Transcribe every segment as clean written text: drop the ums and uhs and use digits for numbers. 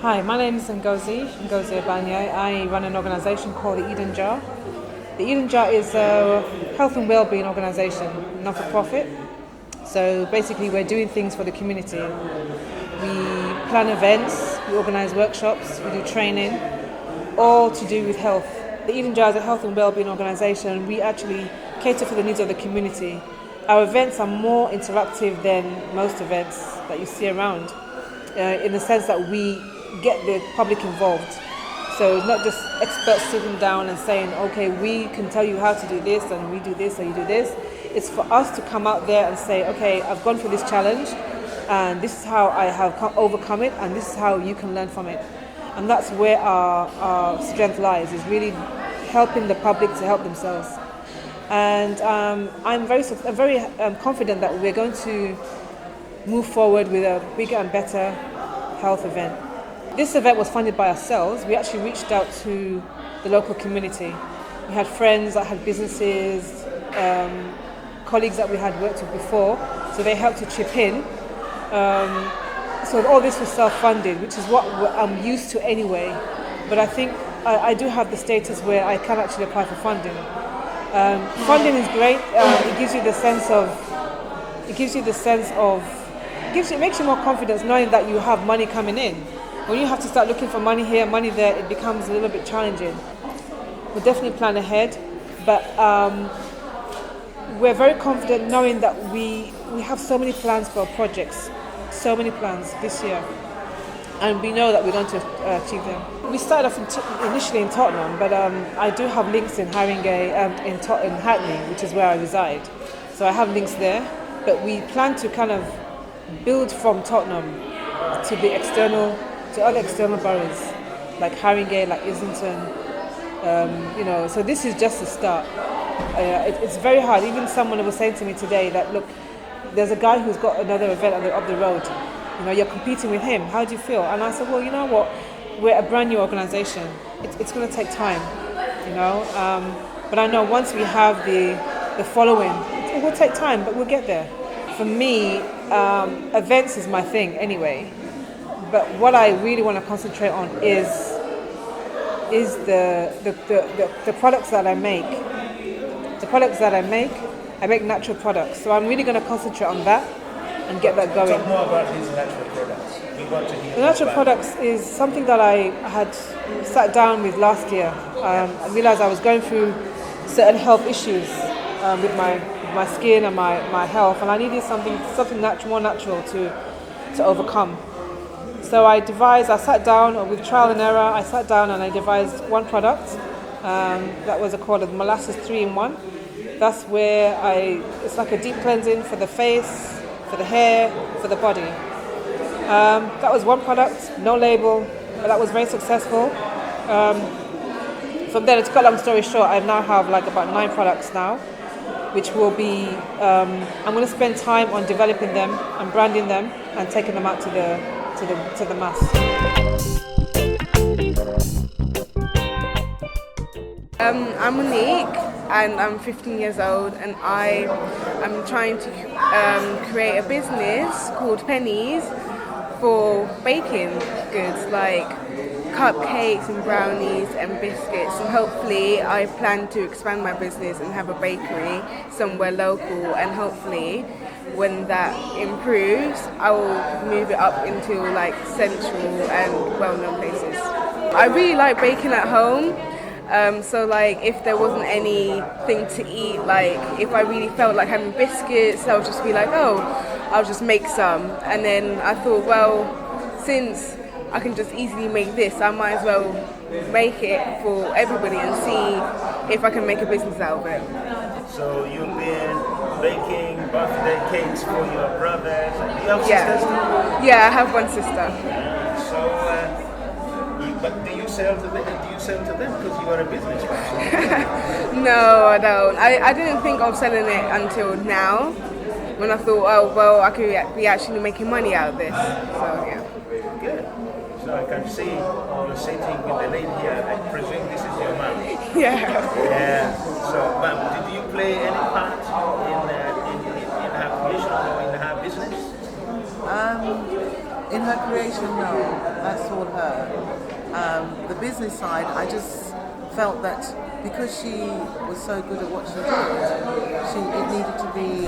Hi, my name is NGOZI Obanye. I run an organisation called the Eden Jar. The Eden Jar is a health and wellbeing organisation, not-for-profit. So basically we're doing things for the community. We plan events, we organise workshops, we do training, all to do with health. The Eden Jar is a health and wellbeing organisation. We actually cater for the needs of the community. Our events are more interactive than most events that you see around, in the sense that we get the public involved. So it's not just experts sitting down and saying, okay, we can tell you how to do this and we do this and you do this. It's for us to come out there and say, okay, I've gone through this challenge and this is how I have overcome it and this is how you can learn from it. And that's where our strength lies, is really helping the public to help themselves. And I'm very confident that we're going to move forward with a bigger and better health event. This event was funded by ourselves. We actually reached out to the local community. We had friends that had businesses, colleagues that we had worked with before, so they helped to chip in. So all this was self-funded, which is what I'm used to anyway. But I think I do have the status where I can actually apply for funding. Funding is great. It gives you the sense of. It makes you more confident knowing that you have money coming in. When you have to start looking for money here, money there, it becomes a little bit challenging. We'll definitely plan ahead, but we're very confident knowing that we have so many plans for our projects, so many plans this year, and we know that we're going to achieve them. We started off initially in Tottenham, but I do have links in Haringey, in Hackney, which is where I reside. So I have links there, but we plan to kind of build from Tottenham to other external boroughs, like Haringey, like Islington, so this is just a start. It's very hard. Even someone was saying to me today that, look, there's a guy who's got another event up the road. You're competing with him. How do you feel? And I said, well, you know what? We're a brand new organisation. It's going to take time, but I know once we have the following, it will take time, but we'll get there. For me, events is my thing anyway. But what I really want to concentrate on is the products that I make. The products that I make natural products. So I'm really going to concentrate on that and get that going. Talk more about these natural products. We want to hear the natural products is something that I had sat down with last year. I realised I was going through certain health issues with my skin and my health, and I needed something more natural to overcome. So I sat down with trial and error. I sat down and I devised one product that was called a molasses 3-in-1. That's where it's like a deep cleansing for the face, for the hair, for the body. That was one product, no label, but that was very successful. From there, to cut a long story short, I now have like about 9 products now, which will be, I'm going to spend time on developing them and branding them and taking them out to the mass. I'm Monique and I'm 15 years old, and I am trying to create a business called Pennies for baking goods like cupcakes and brownies and biscuits, and hopefully I plan to expand my business and have a bakery somewhere local, and hopefully when that improves I will move it up into like central and well-known places. I really like baking at home, so like if there wasn't anything to eat, like if I really felt like having biscuits, I would just be like, oh, I'll just make some. And then I thought, well, since I can just easily make this, I might as well make it for everybody and see if I can make a business out of it. So you've been baking birthday cakes for your brothers. Do you have sisters too? Yeah, I have one sister. But do you sell to them because you are a business person? No, I don't. I didn't think of selling it until now, when I thought, oh well, I could be actually making money out of this. So yeah. Good. So I can see you're sitting with the lady here. I presume this is your mom. Yeah. So, but did you play any part in her creation or in her business? In her creation, no. that's all her. The business side, I just felt that because she was so good at what she did, it needed to be,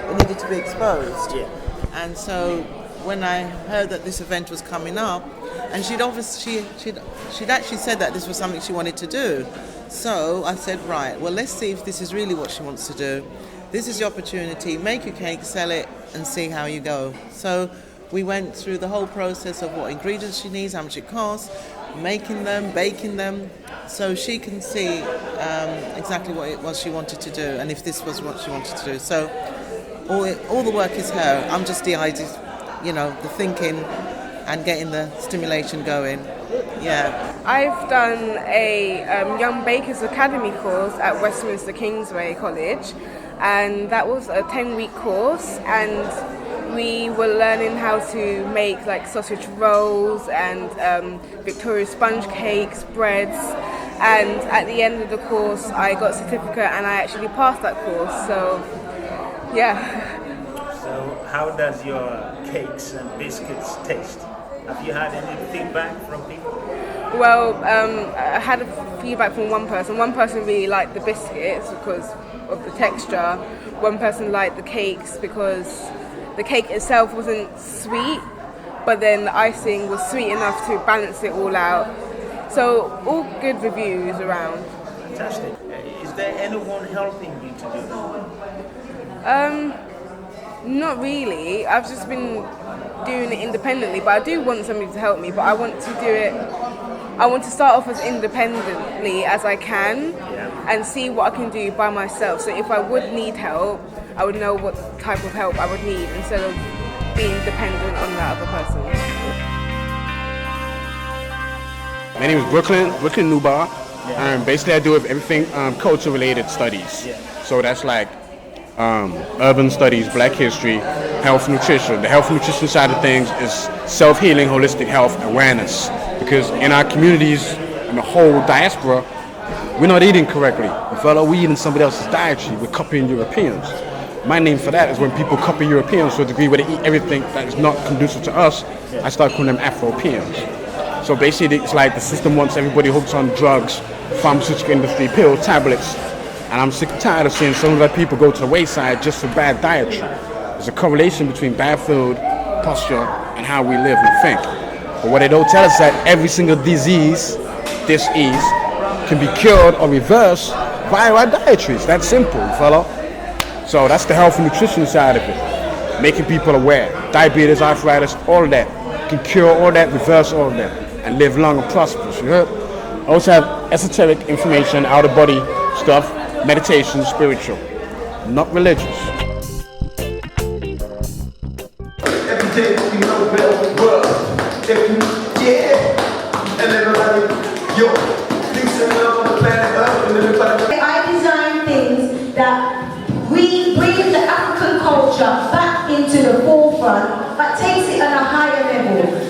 it needed to be exposed. Yeah. And so when I heard that this event was coming up, and she'd actually said that this was something she wanted to do. So I said, right, well, let's see if this is really what she wants to do. This is your opportunity. Make your cake, sell it, and see how you go. So we went through the whole process of what ingredients she needs, how much it costs, making them, baking them, so she can see exactly what it was she wanted to do and if this was what she wanted to do. So all the work is her. I'm just the idea, the thinking and getting the stimulation going. Yeah. I've done a Young Bakers Academy course at Westminster Kingsway College, and that was a 10-week course, and we were learning how to make like sausage rolls and Victoria sponge cakes, breads, and at the end of the course I got a certificate and I actually passed that course, so yeah. So how does your cakes and biscuits taste? Have you had any feedback from people? Well, I had a feedback from one person. One person really liked the biscuits because of the texture. One person liked the cakes because the cake itself wasn't sweet, but then the icing was sweet enough to balance it all out. So all good reviews around. Fantastic. Is there anyone helping you to do that? Not really. I've just been doing it independently, but I do want somebody to help me, but I want to do it, I want to start off as independently as I can and see what I can do by myself. So if I would need help, I would know what type of help I would need instead of being dependent on that other person. My name is Brooklyn Nubar, and basically I do everything culture related studies. So that's like urban studies, black history, health nutrition. The health nutrition side of things is self-healing, holistic health awareness. Because in our communities, in the whole diaspora, we're not eating correctly. We're eating somebody else's dietary. We're copying Europeans. My name for that is when people copy Europeans to a degree where they eat everything that is not conducive to us, I start calling them Afro-Europeans. So basically it's like the system wants everybody hooked on drugs, pharmaceutical industry, pills, tablets. And I'm sick and tired of seeing some of our people go to the wayside just for bad dietary. There's a correlation between bad food, posture, and how we live and think. But what they don't tell us is that every single disease can be cured or reversed by our dietaries. That's simple, you follow? So that's the health and nutrition side of it. Making people aware. Diabetes, arthritis, all of that. Can cure all that, reverse all of that, and live long and prosperous, you heard? I also have esoteric information, out-of-body stuff, meditation, spiritual, not religious. Every day we know better world. And everybody, yo, peace and love on the planet Earth and everybody. I design things that we bring the African culture back into the forefront, but takes it on a higher level.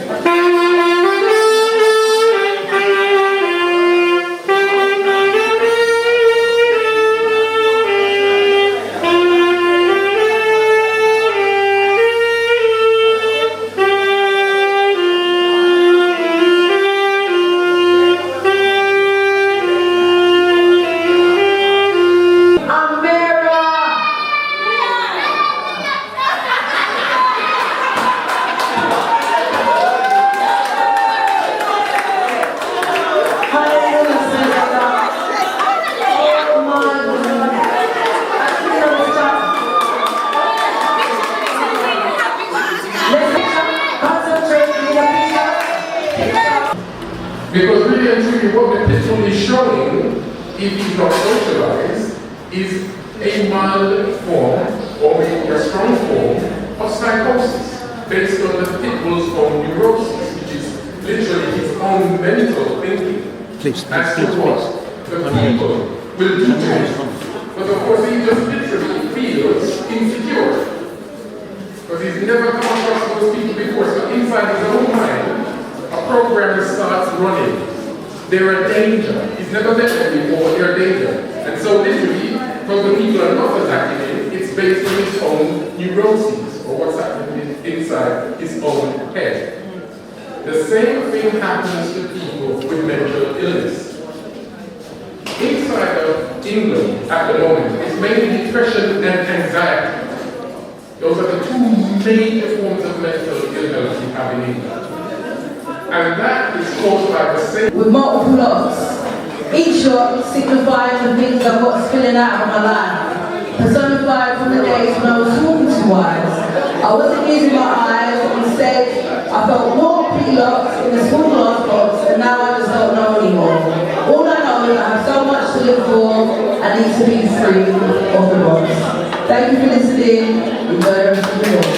Because really and truly what the picture is showing, if it's not socialized, is a mild form or maybe a strong form of psychosis based on the pitfalls of neurosis, which is literally his own mental thinking. As to what the people will do to him. But of course he just literally feels insecure. Because he's never come across those people before, so inside his own mind, a program starts running. They're a danger. He's never met them before, they're a danger. And so literally, because the people are not attacking him, it's based on his own neuroses, or what's happening inside his own head. The same thing happens to people with mental illness. Inside of England at the moment, it's mainly depression and anxiety. Those are the two major forms of mental illness we have in England. And that is caused by the same... With multiple lots. Each lot signifying the things I've got spilling out of my life. Personified from the days when I was talking to wives. I wasn't using my eyes, instead I felt more pretty lots in the small glass box, and now I just don't know anymore. All I know is I have so much to live for, I need to be free of the box. Thank you for listening. Enjoy the rest of the day.